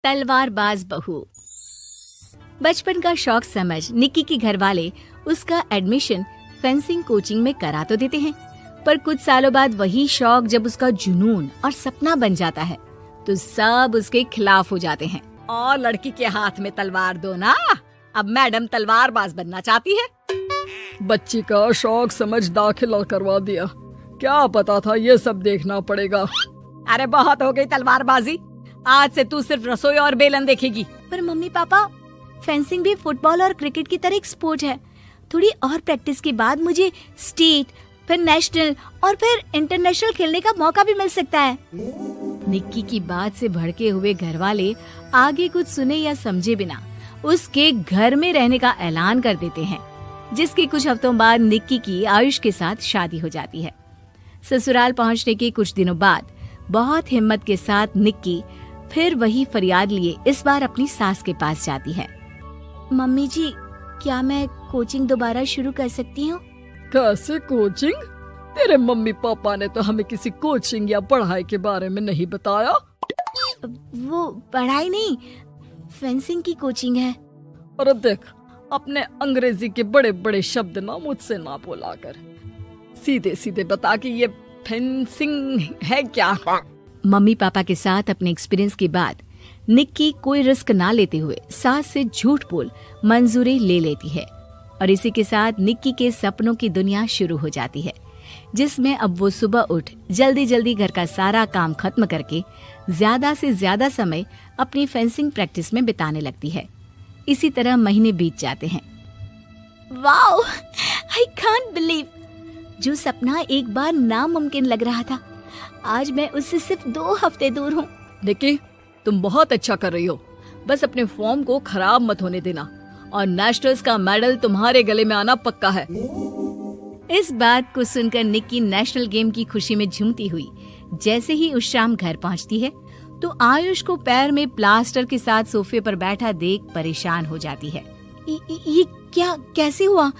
तलवारबाज बहू। बचपन का शौक समझ निक्की के घर वाले उसका एडमिशन फेंसिंग कोचिंग में करा तो देते हैं, पर कुछ सालों बाद वही शौक जब उसका जुनून और सपना बन जाता है तो सब उसके खिलाफ हो जाते हैं। और लड़की के हाथ में तलवार दो ना, अब मैडम तलवारबाज बनना चाहती है। बच्ची का शौक समझ दाखिला करवा दिया, क्या पता था ये सब देखना पड़ेगा। अरे बहुत हो गई तलवारबाजी, आज से तू सिर्फ रसोई और बेलन देखेगी। पर मम्मी पापा, फेंसिंग भी फुटबॉल और क्रिकेट की तरह एक स्पोर्ट है। थोड़ी और प्रैक्टिस के बाद मुझे स्टेट, फिर नेशनल और फिर इंटरनेशनल खेलने का मौका भी मिल सकता है। निक्की की बात से भड़के हुए घर वाले आगे कुछ सुने या समझे बिना उसके घर में रहने का ऐलान कर देते हैं, जिसके कुछ हफ्तों बाद निक्की की आयुष के साथ शादी हो जाती है। ससुराल पहुंचने के कुछ दिनों बाद बहुत हिम्मत के साथ निक्की फिर वही फरियाद लिए इस बार अपनी सास के पास जाती है। मम्मी जी, क्या मैं कोचिंग दोबारा शुरू कर सकती हूँ? कैसे कोचिंग? तेरे मम्मी पापा ने तो हमें किसी कोचिंग या पढ़ाई के बारे में नहीं बताया। वो पढ़ाई नहीं, फेंसिंग की कोचिंग है। और देख, अपने अंग्रेजी के बड़े बड़े शब्द ना मुझसे ना बोला कर, सीधे सीधे बता कि ये फेंसिंग है क्या। मम्मी पापा के साथ अपने एक्सपीरियंस के बाद निक्की कोई रिस्क ना लेते हुए सास से झूठ बोल मंजूरी ले लेती है और इसी के साथ निक्की के सपनों की दुनिया शुरू हो जाती है, जिसमें अब वो सुबह उठ जल्दी जल्दी घर का सारा काम खत्म करके ज्यादा से ज्यादा समय अपनी फेंसिंग प्रैक्टिस में बिताने लगती है। इसी तरह महीने बीत जाते हैं। वाओ, आई कांट बिलीव, जो सपना एक बार नामुमकिन लग रहा था, आज मैं उससे सिर्फ 2 हफ्ते दूर हूँ। निक्की, तुम बहुत अच्छा कर रही हो, बस अपने फॉर्म को खराब मत होने देना और नेशनल्स का मेडल तुम्हारे गले में आना पक्का है। इस बात को सुनकर निक्की नेशनल गेम की खुशी में झूमती हुई जैसे ही उस शाम घर पहुंचती है तो आयुष को पैर में प्लास्टर के साथ सोफे पर बैठा देख परेशान हो जाती है। ये क्या, कैसे हुआ?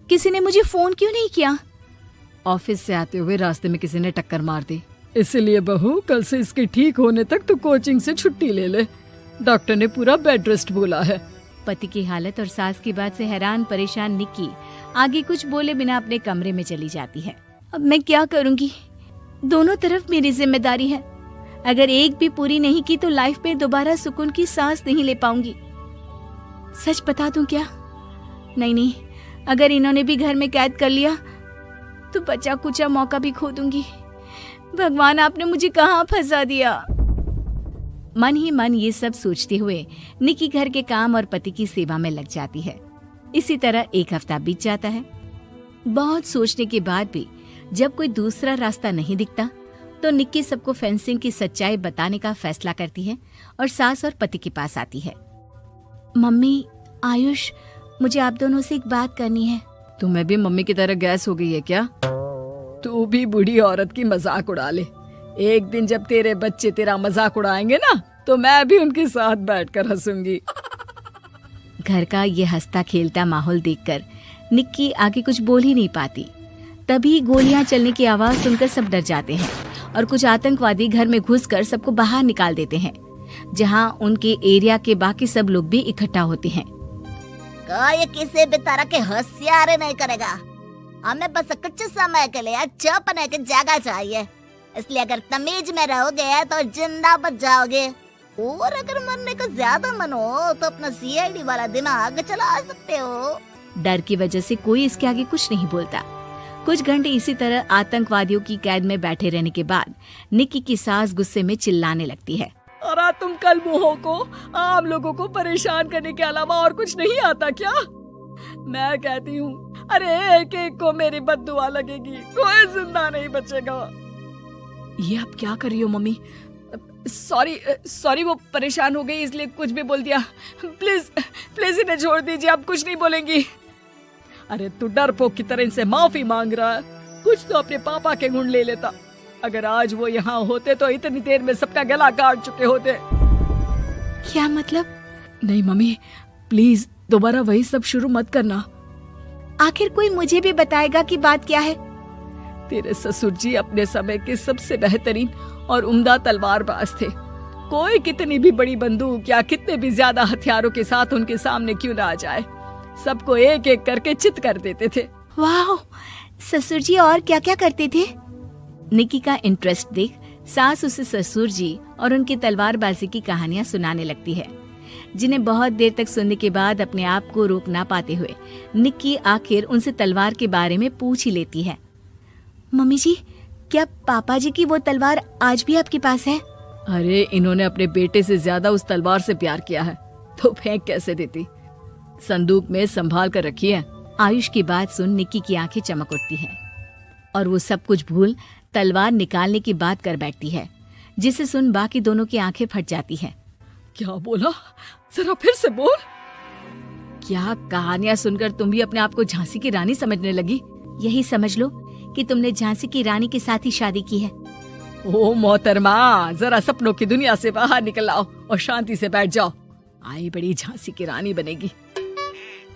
किसी ने मुझे फोन क्यों नहीं किया? ऑफिस से आते हुए रास्ते में किसी ने टक्कर मार दी, इसलिए बहू कल से इसके ठीक होने तक तो कोचिंग से छुट्टी ले ले, डॉक्टर ने पूरा बेड रेस्ट बोला है। पति की हालत और सास की बात से हैरान परेशान निक्की आगे कुछ बोले बिना अपने कमरे में चली जाती है। अब मैं क्या करूंगी? दोनों तरफ मेरी जिम्मेदारी है, अगर एक भी पूरी नहीं की तो लाइफ में दोबारा सुकून की सांस नहीं ले पाऊंगी। सच बता दूं क्या? नहीं, अगर इन्होंने भी घर में कैद कर लिया तो बचा कुचा मौका भी खो दूंगी। भगवान, आपने मुझे कहाँ फंसा दिया। मन ही मन ये सब सोचते हुए निक्की घर के काम और पति की सेवा में लग जाती है। इसी तरह 1 हफ्ता बीत जाता है। बहुत सोचने के बाद भी जब कोई दूसरा रास्ता नहीं दिखता तो निक्की सबको फेंसिंग की सच्चाई बताने का फैसला करती है और सास और पति के पास आती है। मम्मी, आयुष, मुझे आप दोनों से एक बात करनी है। तुम्हें भी मम्मी की तरह गैस हो गई है क्या? तू भी बूढ़ी औरत की मजाक उड़ा ले। एक दिन जब तेरे बच्चे तेरा मजाक उड़ाएंगे ना तो मैं भी उनके साथ बैठकर हंसूंगी। घर का ये हंसता खेलता माहौल देखकर निक्की आगे कुछ बोल ही नहीं पाती। तभी गोलियां चलने की आवाज सुनकर सब डर जाते हैं और कुछ आतंकवादी घर में घुसकर सबको बाहर निकाल देते हैं, जहां उनके एरिया के बाकी सब लोग भी इकट्ठा होते हैं। कोई किसी भी तरह के होशियारी नहीं करेगा, हमें बस कुछ समय के लिए चुप रहने की जगह चाहिए, इसलिए अगर तमीज में रहोगे तो जिंदा बच जाओगे, और अगर मरने का ज्यादा मन हो तो अपना सीआईडी वाला दिमाग चला सकते हो। डर की वजह से कोई इसके आगे कुछ नहीं बोलता। कुछ घंटे इसी तरह आतंकवादियों की कैद में बैठे रहने के बाद निक्की की सास गुस्से में चिल्लाने लगती है। अरे तुम कल मुँहों को आम लोगों को परेशान करने के अलावा और कुछ नहीं आता क्या? मैं कहती हूँ, अरे एक एक को मेरी बद्दुआ लगेगी, कोई जिंदा नहीं बचेगा। ये अब क्या कर रही हो मम्मी? सॉरी, वो परेशान हो गई इसलिए कुछ भी बोल दिया। प्लीज इन्हें छोड़ दीजिए, अब कुछ नहीं बोलेंगी। अरे तू डरपोक की तरह इनसे माफी मांग रहा है, कुछ तो अपने पापा के गुण ले लेता। अगर आज वो यहाँ होते तो इतनी देर में सबका गला काट चुके होते। क्या मतलब? नहीं मम्मी, प्लीज दोबारा वही सब शुरू मत करना। आखिर कोई मुझे भी बताएगा कि बात क्या है। तेरे ससुर जी अपने समय के सबसे बेहतरीन और उम्दा तलवारबाज थे। कोई कितनी भी बड़ी बंदूक या कितने भी ज्यादा हथियारों के साथ उनके सामने क्यों ना आ जाए, सबको एक एक करके चित कर देते थे। वाह, ससुर जी और क्या क्या करते थे? निक्की का इंटरेस्ट देख सास उसे ससुर जी और उनकी तलवारबाजी की कहानियां सुनाने लगती है, जिन्हें बहुत देर तक सुनने के बाद अपने आप को रोक ना पाते हुए निक्की आखिर उनसे तलवार के बारे में पूछ ही लेती है। मम्मी जी, क्या पापा जी की वो तलवार आज भी आपके पास है? अरे इन्होंने अपने बेटे से ज्यादा उस तलवार से प्यार किया है तो फेंक कैसे देती, संदूक में संभाल कर रखी है। आयुष की बात सुन निक्की की आंखें चमक उठती हैं और वो सब कुछ भूल तलवार निकालने की बात कर बैठती है, जिसे सुन बाकी दोनों की आंखें फट जाती हैं। क्या बोला, जरा फिर से बोल। क्या कहानियां सुनकर तुम भी अपने आप को झांसी की रानी समझने लगी? यही समझ लो कि तुमने झांसी की रानी के साथ ही शादी की है। ओ मोहतरमा, जरा सपनों की दुनिया से बाहर निकल आओ और शांति से बैठ जाओ। आई बड़ी झांसी की रानी बनेगी।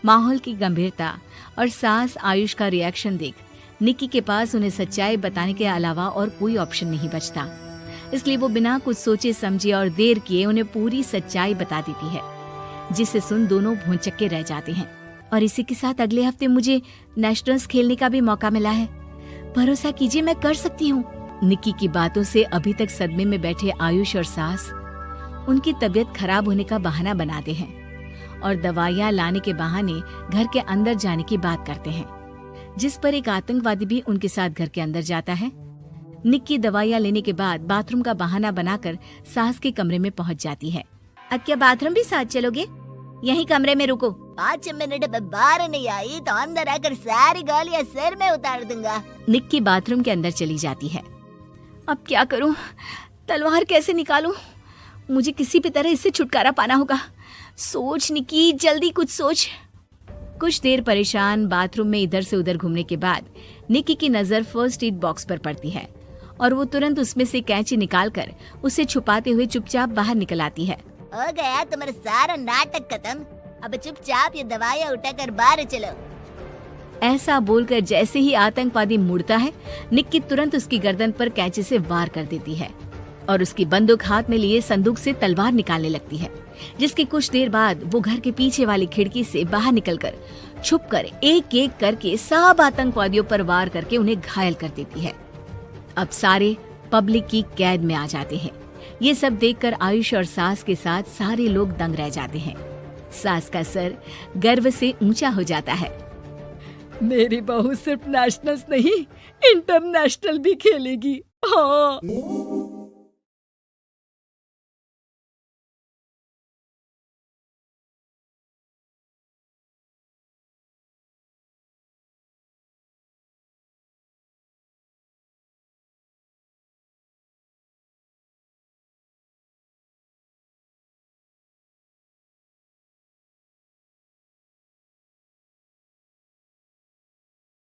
माहौल की गंभीरता और सास आयुष का रिएक्शन देख निक्की के पास उन्हें सच्चाई बताने के अलावा और कोई ऑप्शन नहीं बचता, इसलिए वो बिना कुछ सोचे समझे और देर किए उन्हें पूरी सच्चाई बता देती है, जिसे सुन दोनों भौंचक्के रह जाते हैं। और इसी के साथ अगले हफ्ते मुझे नेशनल्स खेलने का भी मौका मिला है, भरोसा कीजिए मैं कर सकती हूँ। निक्की की बातों से अभी तक सदमे में बैठे आयुष और सास उनकी तबीयत खराब होने का बहाना बनाते हैं और दवाइयाँ लाने के बहाने घर के अंदर जाने की बात करते हैं, जिस पर एक आतंकवादी भी उनके साथ घर के अंदर जाता है। निक्की दवाइयाँ लेने के बाद बाथरूम का बहाना बनाकर सास के कमरे में पहुंच जाती है। अब क्या बाथरूम भी साथ चलोगे? यही कमरे में रुको। 5 मिनट में बाहर नहीं आई तो अंदर आकर सारी गालियां सिर में उतार दूंगा। निक्की बाथरूम के अंदर चली जाती है। अब क्या करूं? तलवार कैसे निकालूं? मुझे किसी भी तरह इससे छुटकारा पाना होगा। सोच निक्की, जल्दी कुछ सोच। कुछ देर परेशान बाथरूम में इधर से उधर घूमने के बाद निक्की की नजर फर्स्ट एड बॉक्स पर पड़ती है और वो तुरंत उसमें से कैंची निकालकर उसे छुपाते हुए चुपचाप बाहर निकल आती है। हो गया तुम्हारा सारा नाटक खत्म, अब चुपचाप ये दवाइयाँ उठाकर बाहर चलो। ऐसा बोलकर जैसे ही आतंकवादी मुड़ता है, निक्की तुरंत उसकी गर्दन पर कैंची से वार कर देती है और उसकी बंदूक हाथ में लिए संदूक से तलवार निकालने लगती है, जिसकी कुछ देर बाद वो घर के पीछे वाली खिड़की से बाहर निकलकर छुपकर एक एक करके सब आतंकवादियों पर वार करके उन्हें घायल कर देती है। अब सारे पब्लिक की कैद में आ जाते हैं। ये सब देखकर आयुष और सास के साथ सारे लोग दंग रह जाते हैं। सास का सर गर्व से ऊंचा हो जाता है। मेरी बहू सिर्फ नेशनल्स नहीं, इंटरनेशनल भी खेलेगी। हाँ।